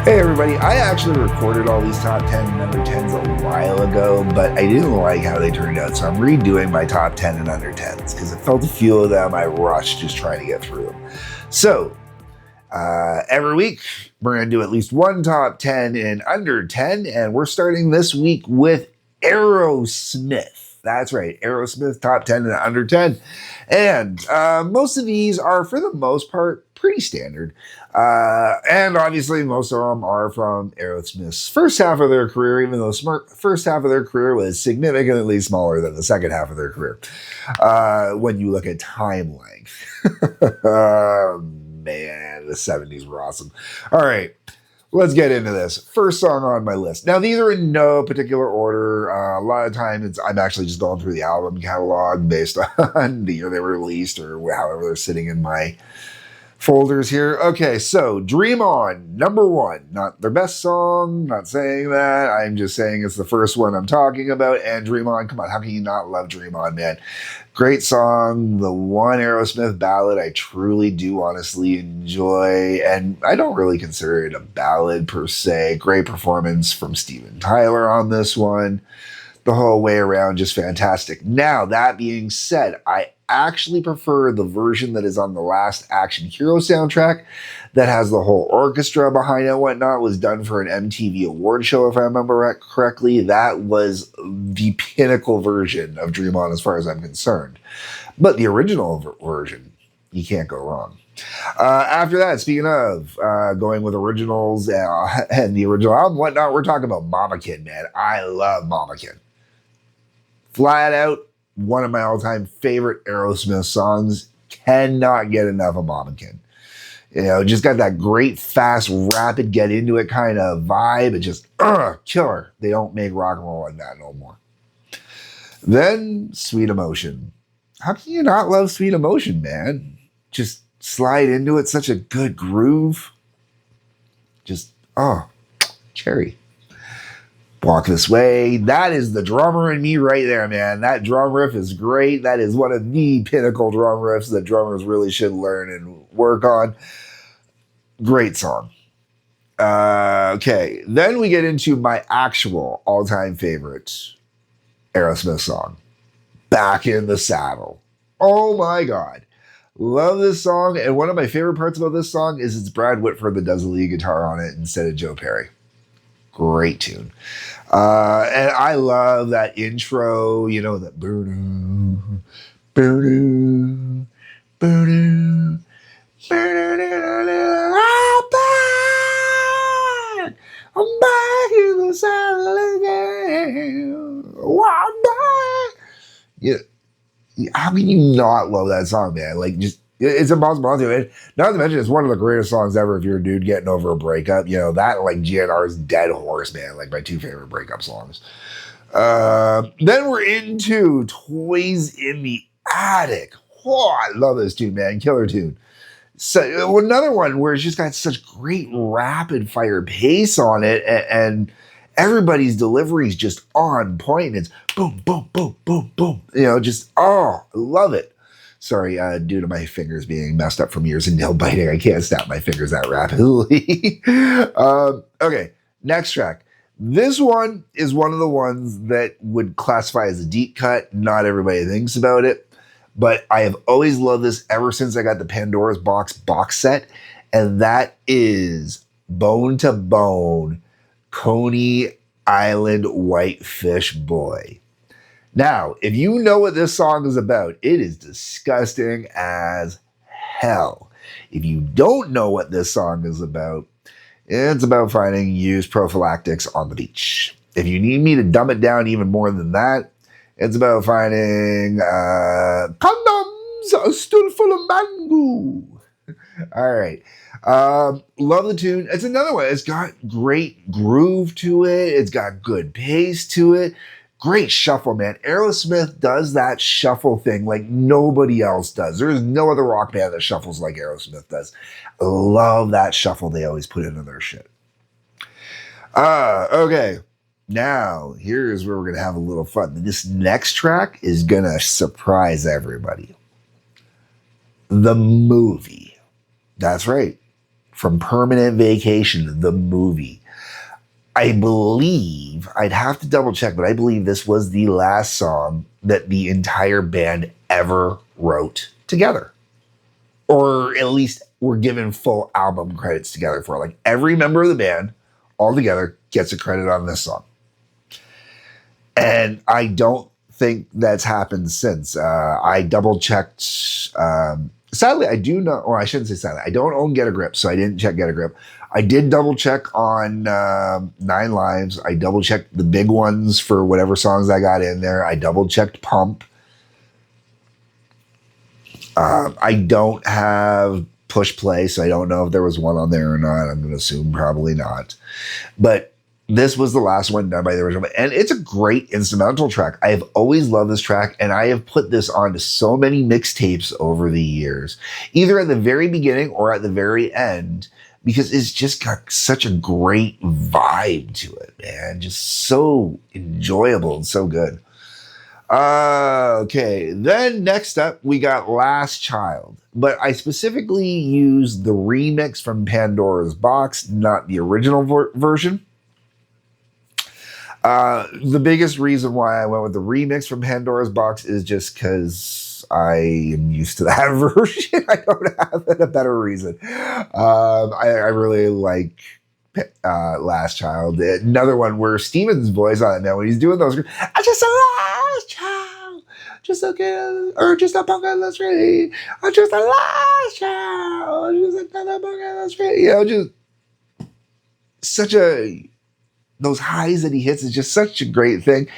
Hey everybody, I actually recorded all these top 10 and under 10s a while ago, but I didn't like how they turned out, so I'm redoing my top 10 and under 10s because I felt a few of them I rushed just trying to get through them. So, every week we're going to do at least one top 10 and under 10, and we're starting this week with Aerosmith. That's right, Aerosmith top 10 and under 10. And most of these are, for the most part, pretty standard. And obviously, most of them are from Aerosmith's first half of their career, even though the first half of their career was significantly smaller than the second half of their career when you look at time length. Oh, man, the 70s were awesome. All right. Let's get into this. First song on my list. Now, these are in no particular order. A lot of times, I'm actually just going through the album catalog based on the year they were released or however they're sitting in my folders here. Okay, so Dream On, number one. Not their best song, not saying that. I'm just saying it's the first one I'm talking about. And Dream On, come on, how can you not love Dream On, man? Great song, the one Aerosmith ballad I truly do honestly enjoy. And I don't really consider it a ballad per se. Great performance from Steven Tyler on this one. The whole way around, just fantastic. Now, that being said, I actually prefer the version that is on the last Action Hero soundtrack that has the whole orchestra behind it and whatnot. It was done for an MTV award show, if I remember correctly. That was the pinnacle version of Dream On as far as I'm concerned. But the original version, you can't go wrong. After that, speaking of going with originals and the original album, whatnot, we're talking about Mama Kid, man. I love Mama Kid. Flat out, one of my all-time favorite Aerosmith songs. Cannot get enough of Mama Kid. You know, just got that great, fast, rapid, get into it kind of vibe. It just, killer. They don't make rock and roll like that no more. Then, Sweet Emotion. How can you not love Sweet Emotion, man? Just slide into it. Such a good groove. Just, cherry. Walk This Way. That is the drummer in me right there, man. That drum riff is great. That is one of the pinnacle drum riffs that drummers really should learn and work on. Great song. Okay, then we get into my actual all-time favorite Aerosmith song, Back in the Saddle. Oh my God. Love this song, and one of my favorite parts about this song is it's Brad Whitford that does the lead guitar on it instead of Joe Perry. Great tune. And I love that intro, you know, that boo-doo, boo-doo, boo-doo, boo-doo, I'm back in the saddle again. I'm back. Yeah, how can you not love that song, man? Like, just it's impossible not to. And not to mention, it's one of the greatest songs ever. If you're a dude getting over a breakup, you know that, like GNR's "Dead Horse," man, like my two favorite breakup songs. Then we're into "Toys in the Attic." Oh, I love this tune, man. Killer tune. So another one where it's just got such great rapid fire pace on it, and everybody's delivery is just on point. It's boom, boom, boom, boom, boom. You know, just I love it. Sorry, due to my fingers being messed up from years of nail biting, I can't snap my fingers that rapidly. Okay, next track. This one is one of the ones that would classify as a deep cut. Not everybody thinks about it, but I have always loved this ever since I got the Pandora's box set, and that is Bone to Bone, Coney Island Whitefish Boy. Now, if you know what this song is about, it is disgusting as hell. If you don't know what this song is about, it's about finding used prophylactics on the beach. If you need me to dumb it down even more than that, it's about finding condoms stood full of mango. All right. Love the tune. It's another one. It's got great groove to it. It's got good pace to it. Great shuffle, man. Aerosmith does that shuffle thing like nobody else does. There's no other rock band that shuffles like Aerosmith does. Love that shuffle they always put into their shit. Okay. Now, here's where we're going to have a little fun. This next track is going to surprise everybody. The movie. That's right. from Permanent Vacation, the movie. I believe, I'd have to double check, but I believe this was the last song that the entire band ever wrote together. Or at least were given full album credits together for. Like every member of the band all together gets a credit on this song. And I don't think that's happened since. I double checked. Sadly, I do not, or I shouldn't say sadly, I don't own Get a Grip, so I didn't check Get a Grip. I did double check on Nine Lives. I double checked the big ones for whatever songs I got in there. I double checked Pump. I don't have Push Play, so I don't know if there was one on there or not. I'm going to assume probably not. But this was the last one done by the original. And it's a great instrumental track. I have always loved this track, and I have put this onto so many mixtapes over the years, either at the very beginning or at the very end, because it's just got such a great vibe to it, man. Just so enjoyable and so good. Okay, then next up, we got Last Child. But I specifically used the remix from Pandora's Box, not the original version. The biggest reason why I went with the remix from Pandora's Box is just because I am used to that version. I don't have a better reason. I really like Last Child. Another one where Steven's voice on it now when he's doing those. I'm just a last child, just a kid, or just a punk on the street. I'm just a last child, just another punk on the street. You know, just such a. Those highs that he hits is just such a great thing.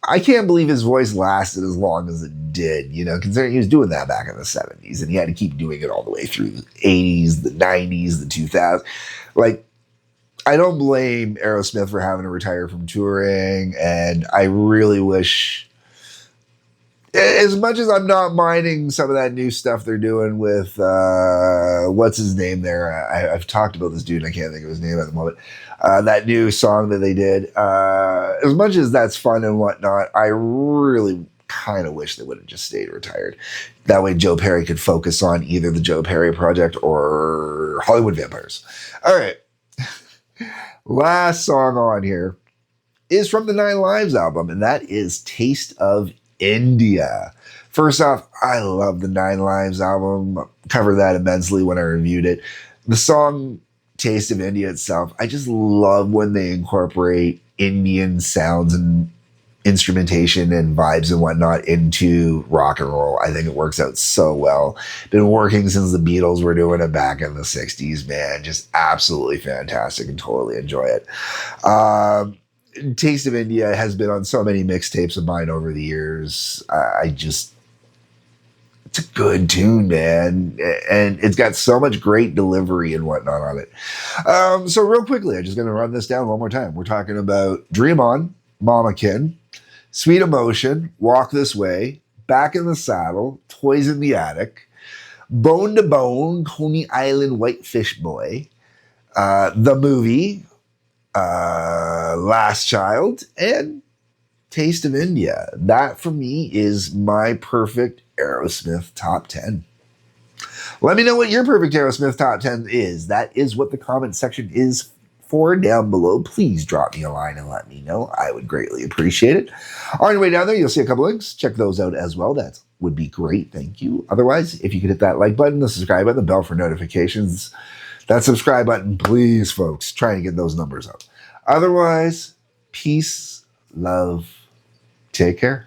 I can't believe his voice lasted as long as it did, you know, considering he was doing that back in the 70s and he had to keep doing it all the way through the 80s, the 90s, the 2000s. Like, I don't blame Aerosmith for having to retire from touring, and I really wish, as much as I'm not minding some of that new stuff they're doing with, what's his name there? I've talked about this dude and I can't think of his name at the moment. That new song that they did, as much as that's fun and whatnot, I really kind of wish they would have just stayed retired. That way Joe Perry could focus on either the Joe Perry Project or Hollywood Vampires. All right. Last song on here is from the Nine Lives album, and that is Taste of India. First off, I love the Nine Lives album. Covered that immensely when I reviewed it. The song Taste of India itself, I just love when they incorporate Indian sounds and instrumentation and vibes and whatnot into rock and roll. I think it works out so well. Been working since the Beatles were doing it back in the 60s, man. Just absolutely fantastic and totally enjoy it. Taste of India has been on so many mixtapes of mine over the years. It's a good tune, man. And it's got so much great delivery and whatnot on it. So real quickly, I'm just going to run this down one more time. We're talking about Dream On, Mamakin, Sweet Emotion, Walk This Way, Back in the Saddle, Toys in the Attic, Bone to Bone, Coney Island Whitefish Boy, The Movie, Last Child, and Taste of India. That for me is my perfect Aerosmith top 10. Let me know what your perfect Aerosmith top 10 is. That is what the comment section is for down below. Please drop me a line and let me know. I would greatly appreciate it. On your way down there, you'll see a couple links. Check those out as well. That would be great. Thank you. Otherwise, if you could hit that like button, the subscribe button, the bell for notifications, that subscribe button, please, folks, trying to get those numbers up. Otherwise, peace, love, take care.